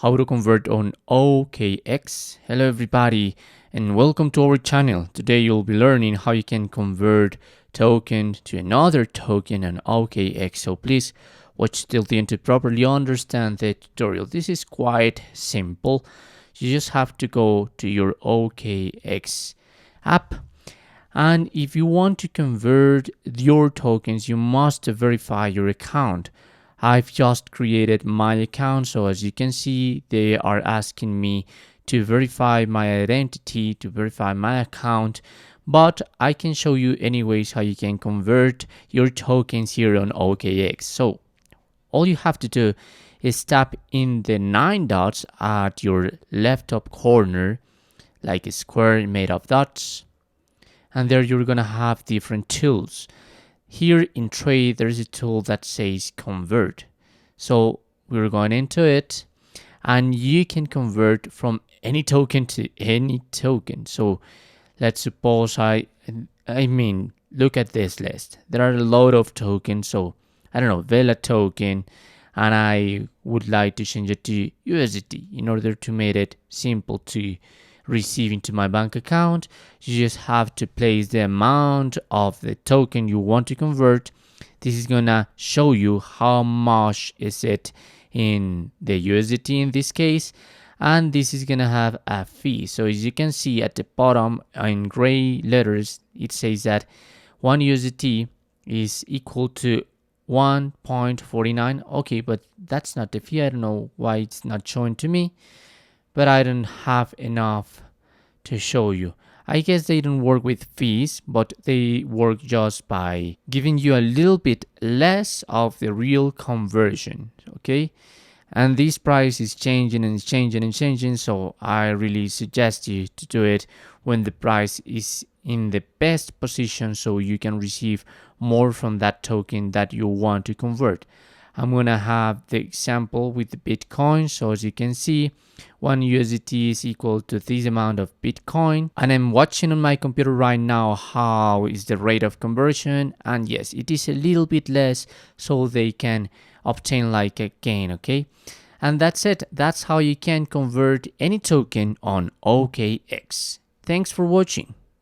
how to convert on OKX. Hello everybody and welcome to our channel. Today you'll be learning how you can convert token to another token on OKX. So please watch till the end to properly understand the tutorial. This is quite simple. You just have to go to your OKX app, and if you want to convert your tokens, you must verify your account. I've just created my account, so as you can see, they are asking me to verify my identity, to verify my account, but I can show you anyways how you can convert your tokens here on OKX. So all you have to do is tap in the 9 dots at your left top corner, like a square made of dots, and there you're gonna have different tools. Here in trade, there's a tool that says convert. So we're going into it, and you can convert from any token to any token. So let's suppose I mean, look at this list. There are a lot of tokens. So I don't know, Vela token, and I would like to change it to USDT in order to make it simple to receive into my bank account. You just have to place the amount of the token you want to convert. This is gonna show you how much is it in the USDT in this case, and this is gonna have a fee. So as you can see at the bottom in gray letters, it says that 1 USDT is equal to 1.49. okay, but that's not the fee. I don't know why it's not showing to me, but I don't have enough to show you. I guess they don't work with fees, but they work just by giving you a little bit less of the real conversion, okay? And this price is changing and changing and changing, so I really suggest you to do it when the price is in the best position so you can receive more from that token that you want to convert. I'm gonna have the example with the Bitcoin. So as you can see, 1 USDT is equal to this amount of Bitcoin, and I'm watching on my computer right now how is the rate of conversion, and yes, it is a little bit less, so they can obtain like a gain, okay? And that's it. That's how you can convert any token on OKX. Thanks for watching.